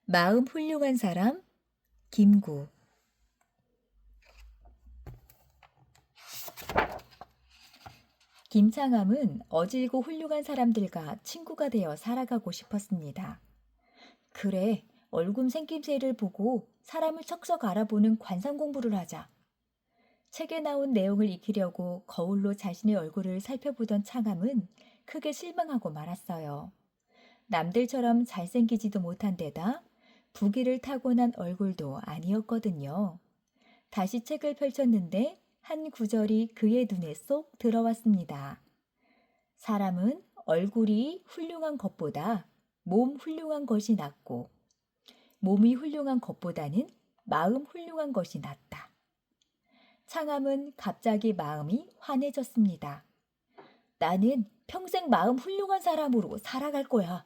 마음 훌륭한 사람 김구. 김창함은 어질고 훌륭한 사람들과 친구가 되어 살아가고 싶었습니다. 그래, 얼굴 생김새를 보고 사람을 척척 알아보는 관상 공부를 하자. 책에 나온 내용을 익히려고 거울로 자신의 얼굴을 살펴보던 창함은 크게 실망하고 말았어요. 남들처럼 잘생기지도 못한 데다 부기를 타고난 얼굴도 아니었거든요. 다시 책을 펼쳤는데 한 구절이 그의 눈에 쏙 들어왔습니다. 사람은 얼굴이 훌륭한 것보다 몸 훌륭한 것이 낫고 몸이 훌륭한 것보다는 마음 훌륭한 것이 낫다. 창함은 갑자기 마음이 환해졌습니다. 나는 평생 마음 훌륭한 사람으로 살아갈 거야.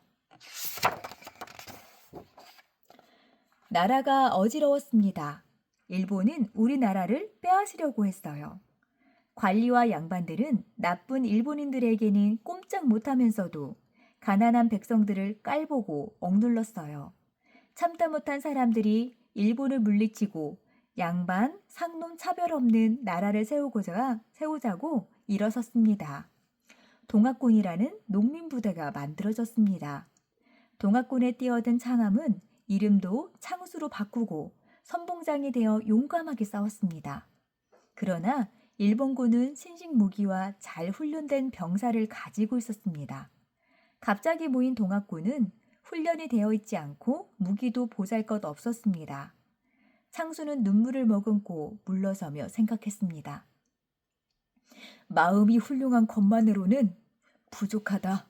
나라가 어지러웠습니다. 일본은 우리나라를 빼앗으려고 했어요. 관리와 양반들은 나쁜 일본인들에게는 꼼짝 못하면서도 가난한 백성들을 깔보고 억눌렀어요. 참다 못한 사람들이 일본을 물리치고 양반, 상놈 차별 없는 나라를 세우자고 일어섰습니다. 동학군이라는 농민부대가 만들어졌습니다. 동학군에 뛰어든 창함은 이름도 창수로 바꾸고 선봉장이 되어 용감하게 싸웠습니다. 그러나 일본군은 신식 무기와 잘 훈련된 병사를 가지고 있었습니다. 갑자기 모인 동학군은 훈련이 되어 있지 않고 무기도 보잘것 없었습니다. 창수는 눈물을 머금고 물러서며 생각했습니다. 마음이 훌륭한 것만으로는 부족하다.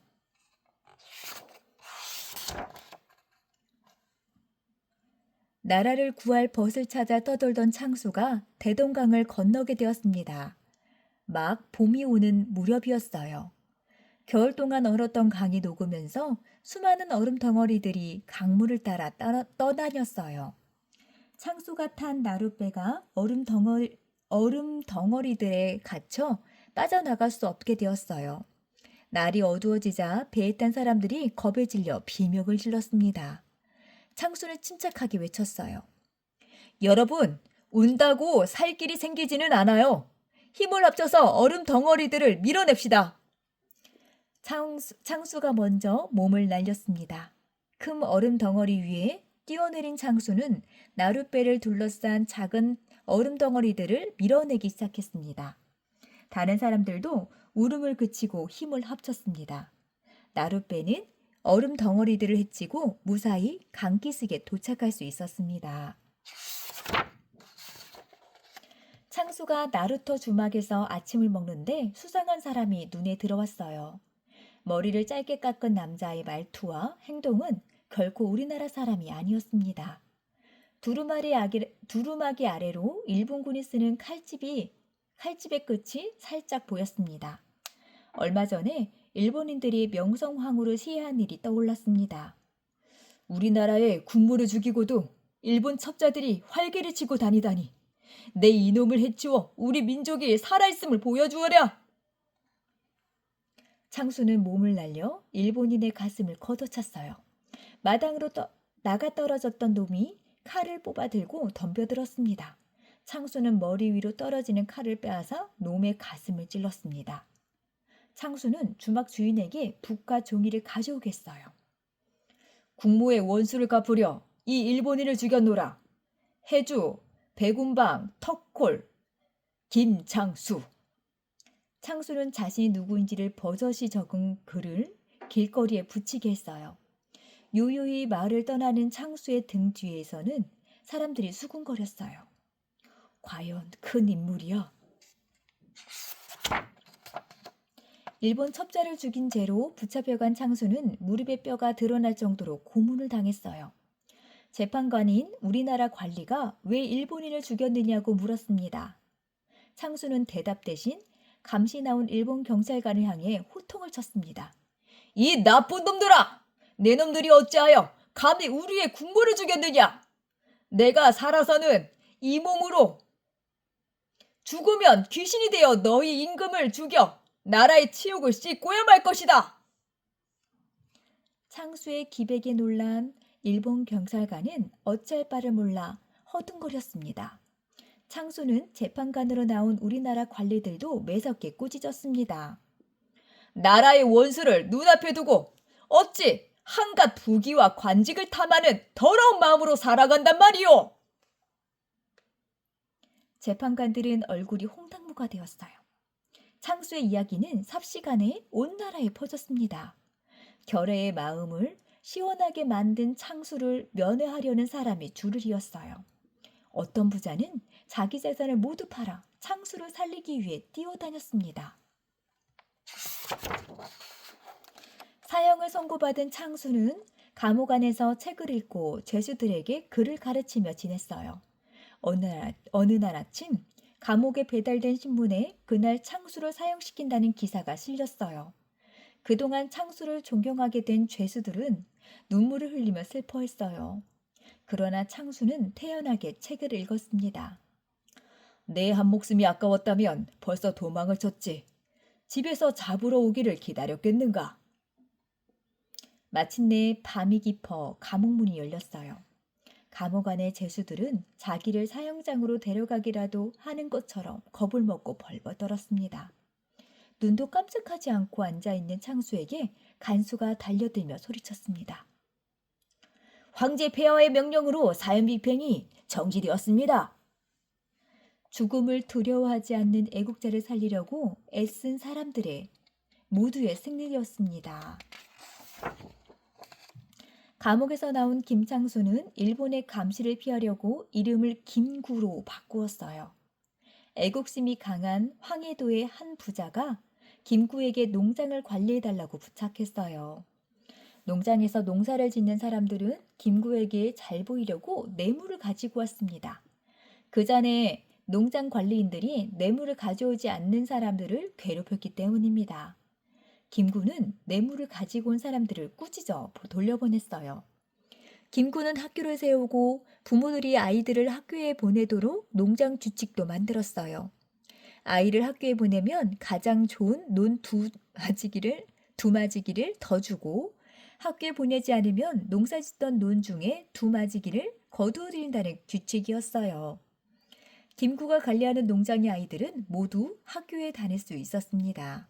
나라를 구할 벗을 찾아 떠돌던 창수가 대동강을 건너게 되었습니다. 막 봄이 오는 무렵이었어요. 겨울 동안 얼었던 강이 녹으면서 수많은 얼음 덩어리들이 강물을 따라 떠다녔어요. 창수가 탄 나룻배가 얼음 덩어리들에 갇혀 빠져나갈 수 없게 되었어요. 날이 어두워지자 배에 탄 사람들이 겁에 질려 비명을 질렀습니다. 창수는 침착하게 외쳤어요. 여러분, 운다고 살 길이 생기지는 않아요. 힘을 합쳐서 얼음 덩어리들을 밀어냅시다. 창수가 먼저 몸을 날렸습니다. 큰 얼음 덩어리 위에 뛰어내린 창수는 나룻배를 둘러싼 작은 얼음 덩어리들을 밀어내기 시작했습니다. 다른 사람들도 울음을 그치고 힘을 합쳤습니다. 나룻배는 얼음 덩어리들을 헤치고 무사히 강기슭에 도착할 수 있었습니다. 창수가 나루터 주막에서 아침을 먹는데 수상한 사람이 눈에 들어왔어요. 머리를 짧게 깎은 남자의 말투와 행동은 결코 우리나라 사람이 아니었습니다. 두루마기 아래로 일본군이 쓰는 칼집의 끝이 살짝 보였습니다. 얼마 전에 일본인들이 명성황후를 시해한 일이 떠올랐습니다. 우리나라에 국무를 죽이고도 일본 첩자들이 활개를 치고 다니다니. 내 이놈을 해치워 우리 민족이 살아있음을 보여주어라. 창수는 몸을 날려 일본인의 가슴을 걷어찼어요. 마당으로 나가 떨어졌던 놈이 칼을 뽑아 들고 덤벼들었습니다. 창수는 머리 위로 떨어지는 칼을 빼앗아 놈의 가슴을 찔렀습니다. 창수는 주막 주인에게 붓과 종이를 가져오겠어요. 국무의 원수를 갚으려 이 일본인을 죽였노라. 해주, 백운방, 턱콜, 김창수. 창수는 자신이 누구인지를 버젓이 적은 글을 길거리에 붙이게 했어요. 요요히 마을을 떠나는 창수의 등 뒤에서는 사람들이 수군거렸어요. 과연 큰 인물이야. 일본 첩자를 죽인 죄로 붙잡혀간 창수는 무릎의 뼈가 드러날 정도로 고문을 당했어요. 재판관인 우리나라 관리가 왜 일본인을 죽였느냐고 물었습니다. 창수는 대답 대신 감시 나온 일본 경찰관을 향해 호통을 쳤습니다. 이 나쁜 놈들아! 내 놈들이 어찌하여 감히 우리의 국모를 죽였느냐? 내가 살아서는 이 몸으로 죽으면 귀신이 되어 너희 임금을 죽여 나라의 치욕을 씻고야 말 것이다. 창수의 기백에 놀란 일본 경찰관은 어찌할 바를 몰라 허둥거렸습니다. 창수는 재판관으로 나온 우리나라 관리들도 매섭게 꾸짖었습니다. 나라의 원수를 눈앞에 두고 어찌 한갓 부귀와 관직을 탐하는 더러운 마음으로 살아간단 말이오. 재판관들은 얼굴이 홍당무가 되었어요. 창수의 이야기는 삽시간에 온 나라에 퍼졌습니다. 결의의 마음을 시원하게 만든 창수를 면회하려는 사람이 줄을 이었어요. 어떤 부자는 자기 재산을 모두 팔아 창수를 살리기 위해 뛰어다녔습니다. 사형을 선고받은 창수는 감옥 안에서 책을 읽고 죄수들에게 글을 가르치며 지냈어요. 어느 날 아침 감옥에 배달된 신문에 그날 창수를 사형시킨다는 기사가 실렸어요. 그동안 창수를 존경하게 된 죄수들은 눈물을 흘리며 슬퍼했어요. 그러나 창수는 태연하게 책을 읽었습니다. 내 한 목숨이 아까웠다면 벌써 도망을 쳤지. 집에서 잡으러 오기를 기다렸겠는가? 마침내 밤이 깊어 감옥 문이 열렸어요. 감옥 안의 죄수들은 자기를 사형장으로 데려가기라도 하는 것처럼 겁을 먹고 벌벌 떨었습니다. 눈도 깜짝하지 않고 앉아있는 창수에게 간수가 달려들며 소리쳤습니다. 황제 폐하의 명령으로 사형집행이 정지되었습니다. 죽음을 두려워하지 않는 애국자를 살리려고 애쓴 사람들의 모두의 승리였습니다. 감옥에서 나온 김창수는 일본의 감시를 피하려고 이름을 김구로 바꾸었어요. 애국심이 강한 황해도의 한 부자가 김구에게 농장을 관리해달라고 부탁했어요. 농장에서 농사를 짓는 사람들은 김구에게 잘 보이려고 뇌물을 가지고 왔습니다. 그 전에 농장 관리인들이 뇌물을 가져오지 않는 사람들을 괴롭혔기 때문입니다. 김구는 뇌물을 가지고 온 사람들을 꾸짖어 돌려보냈어요. 김구는 학교를 세우고 부모들이 아이들을 학교에 보내도록 농장 규칙도 만들었어요. 아이를 학교에 보내면 가장 좋은 논 두 마지기를 더 주고 학교에 보내지 않으면 농사 짓던 논 중에 두 마지기를 거두어들인다는 규칙이었어요. 김구가 관리하는 농장의 아이들은 모두 학교에 다닐 수 있었습니다.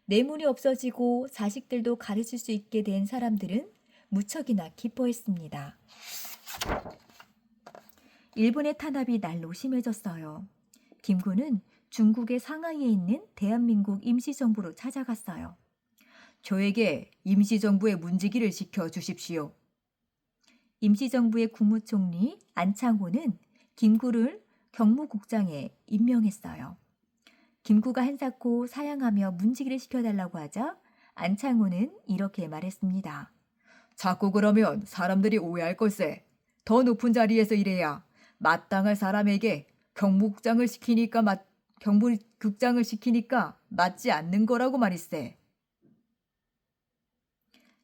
뇌물이 없어지고 자식들도 가르칠 수 있게 된 사람들은 무척이나 기뻐했습니다. 일본의 탄압이 날로 심해졌어요. 김구는 중국의 상하이에 있는 대한민국 임시정부로 찾아갔어요. 저에게 임시정부의 문지기를 시켜주십시오. 임시정부의 국무총리 안창호는 김구를 경무국장에 임명했어요. 김구가 한사코 사양하며 문지기를 시켜달라고 하자 안창호는 이렇게 말했습니다. 자꾸 그러면 사람들이 오해할 걸세. 더 높은 자리에서 일해야 마땅할 사람에게 경무국장을 시키니까 맞지 않는 거라고 말일세.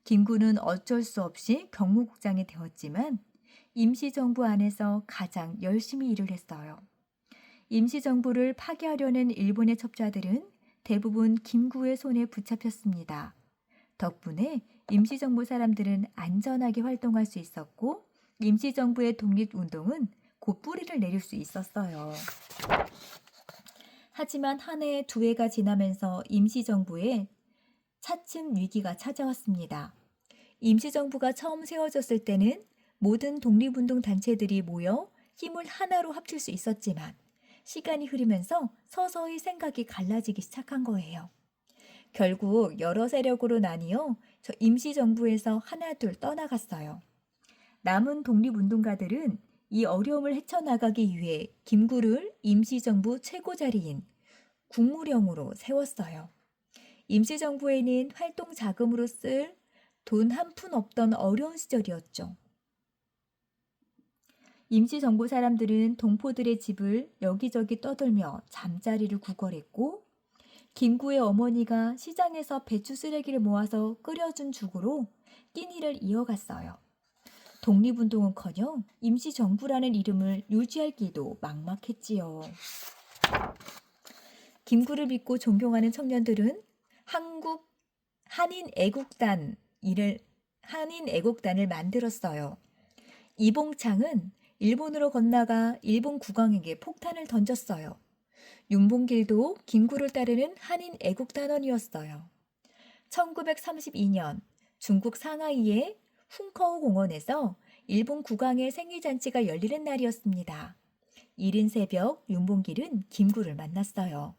김구는 어쩔 수 없이 경무국장이 되었지만 임시정부 안에서 가장 열심히 일을 했어요. 임시정부를 파괴하려는 일본의 첩자들은 대부분 김구의 손에 붙잡혔습니다. 덕분에 임시정부 사람들은 안전하게 활동할 수 있었고 임시정부의 독립운동은 곧뿌리를 내릴 수 있었어요. 하지만 한 해, 두 해가 지나면서 임시정부에 차츰 위기가 찾아왔습니다. 임시정부가 처음 세워졌을 때는 모든 독립운동 단체들이 모여 힘을 하나로 합칠 수 있었지만 시간이 흐르면서 서서히 생각이 갈라지기 시작한 거예요. 결국 여러 세력으로 나뉘어 임시정부에서 하나둘 떠나갔어요. 남은 독립운동가들은 이 어려움을 헤쳐나가기 위해 김구를 임시정부 최고 자리인 국무령으로 세웠어요. 임시정부에는 활동 자금으로 쓸 돈 한 푼 없던 어려운 시절이었죠. 임시정부 사람들은 동포들의 집을 여기저기 떠돌며 잠자리를 구걸했고 김구의 어머니가 시장에서 배추 쓰레기를 모아서 끓여준 죽으로 끼니를 이어갔어요. 독립운동은커녕 임시정부라는 이름을 유지할 길도 막막했지요. 김구를 믿고 존경하는 청년들은 한인 애국단 한인 애국단을 만들었어요. 이봉창은 일본으로 건너가 일본 국왕에게 폭탄을 던졌어요. 윤봉길도 김구를 따르는 한인 애국단원이었어요. 1932년 중국 상하이의 훈커우 공원에서 일본 국왕의 생일잔치가 열리는 날이었습니다. 이른 새벽 윤봉길은 김구를 만났어요.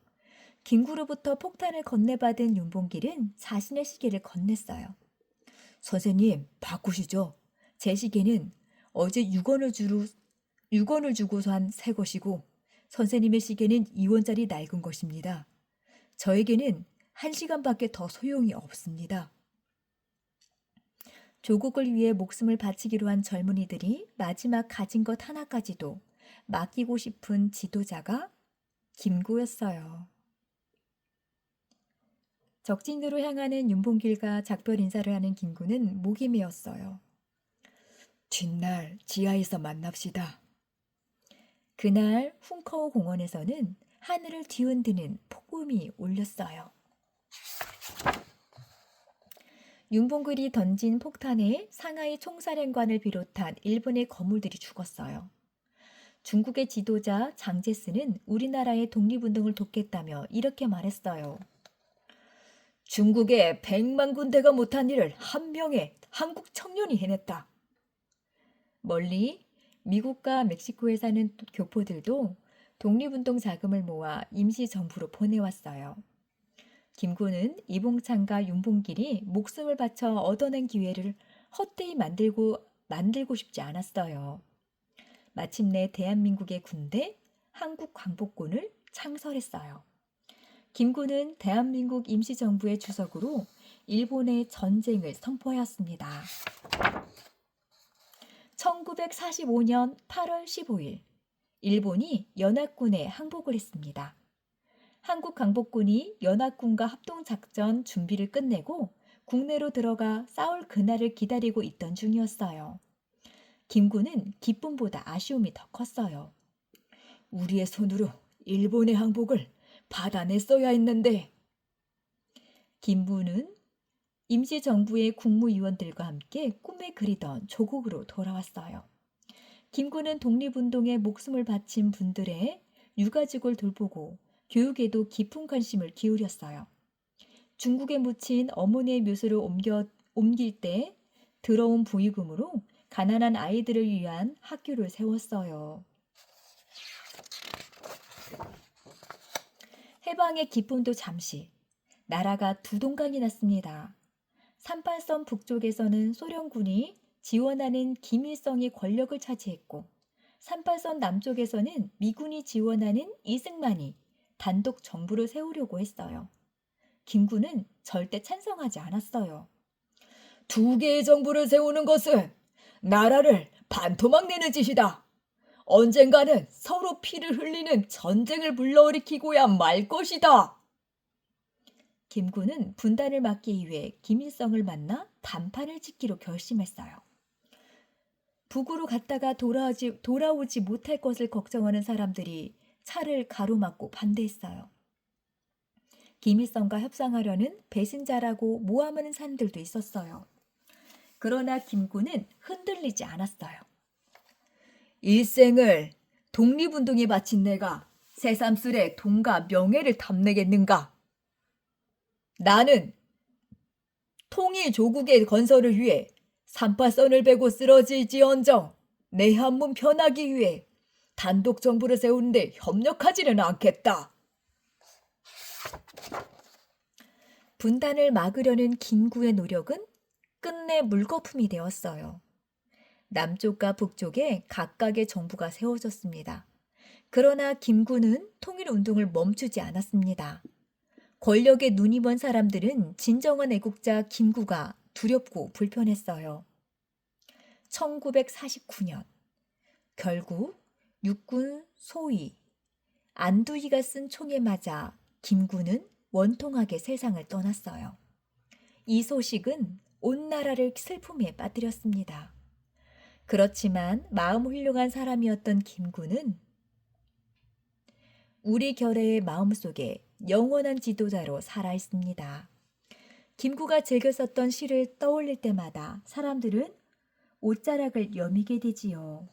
김구로부터 폭탄을 건네받은 윤봉길은 자신의 시계를 건넸어요. 선생님, 바꾸시죠. 제 시계는 어제 6원을 주고 산 새 것이고 선생님의 시계는 2원짜리 낡은 것입니다. 저에게는 1시간밖에 더 소용이 없습니다. 조국을 위해 목숨을 바치기로 한 젊은이들이 마지막 가진 것 하나까지도 맡기고 싶은 지도자가 김구였어요. 적진으로 향하는 윤봉길과 작별 인사를 하는 김구는 목이 메었어요. 뒷날 지하에서 만납시다. 그날 훈커우 공원에서는 하늘을 뒤흔드는 폭음이 울렸어요. 윤봉길이 던진 폭탄에 상하이 총사령관을 비롯한 일본의 거물들이 죽었어요. 중국의 지도자 장제스는 우리나라의 독립운동을 돕겠다며 이렇게 말했어요. 중국의 100만 군대가 못한 일을 한 명의 한국 청년이 해냈다. 멀리 미국과 멕시코에 사는 교포들도 독립운동 자금을 모아 임시정부로 보내왔어요. 김구는 이봉창과 윤봉길이 목숨을 바쳐 얻어낸 기회를 헛되이 만들고 싶지 않았어요. 마침내 대한민국의 군대 한국광복군을 창설했어요. 김구는 대한민국 임시정부의 주석으로 일본의 전쟁을 선포하였습니다. 1945년 8월 15일, 일본이 연합군에 항복을 했습니다. 한국 강복군이 연합군과 합동작전 준비를 끝내고 국내로 들어가 싸울 그날을 기다리고 있던 중이었어요. 김구는 기쁨보다 아쉬움이 더 컸어요. 우리의 손으로 일본의 항복을 받아냈어야 했는데. 김구는 임시정부의 국무위원들과 함께 꿈에 그리던 조국으로 돌아왔어요. 김구는 독립운동에 목숨을 바친 분들의 유가족을 돌보고 교육에도 깊은 관심을 기울였어요. 중국에 묻힌 어머니의 묘소를 옮길 때 들어온 부의금으로 가난한 아이들을 위한 학교를 세웠어요. 해방의 기쁨도 잠시, 나라가 두 동강이 났습니다. 38선 북쪽에서는 소련군이 지원하는 김일성이 권력을 차지했고 38선 남쪽에서는 미군이 지원하는 이승만이 단독 정부를 세우려고 했어요. 김구는 절대 찬성하지 않았어요. 두 개의 정부를 세우는 것은 나라를 반토막 내는 짓이다. 언젠가는 서로 피를 흘리는 전쟁을 불러일으키고야 말 것이다. 김구는 분단을 막기 위해 김일성을 만나 단판을 짓기로 결심했어요. 북으로 갔다가 돌아오지 못할 것을 걱정하는 사람들이 차를 가로막고 반대했어요. 김일성과 협상하려는 배신자라고 모함하는 사람들도 있었어요. 그러나 김구는 흔들리지 않았어요. 일생을 독립운동에 바친 내가 새삼스레 돈과 명예를 탐내겠는가? 나는 통일 조국의 건설을 위해 38선을 베고 쓰러질지언정 내 한몸 편하기 위해 단독 정부를 세우는데 협력하지는 않겠다. 분단을 막으려는 김구의 노력은 끝내 물거품이 되었어요. 남쪽과 북쪽에 각각의 정부가 세워졌습니다. 그러나 김구는 통일운동을 멈추지 않았습니다. 권력에 눈이 먼 사람들은 진정한 애국자 김구가 두렵고 불편했어요. 1949년 결국 육군 소위 안두희가 쓴 총에 맞아 김구는 원통하게 세상을 떠났어요. 이 소식은 온 나라를 슬픔에 빠뜨렸습니다. 그렇지만 마음 훌륭한 사람이었던 김구는 우리 결의의 마음속에 영원한 지도자로 살아 있습니다. 김구가 즐겨 썼던 시를 떠올릴 때마다 사람들은 옷자락을 여미게 되지요.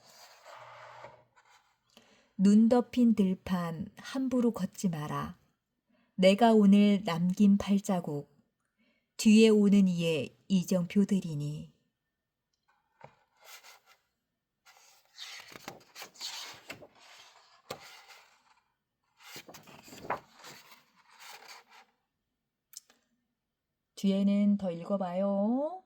눈 덮인 들판 함부로 걷지 마라. 내가 오늘 남긴 발자국 뒤에 오는 이의 이정표들이니. 뒤에는 더 읽어봐요.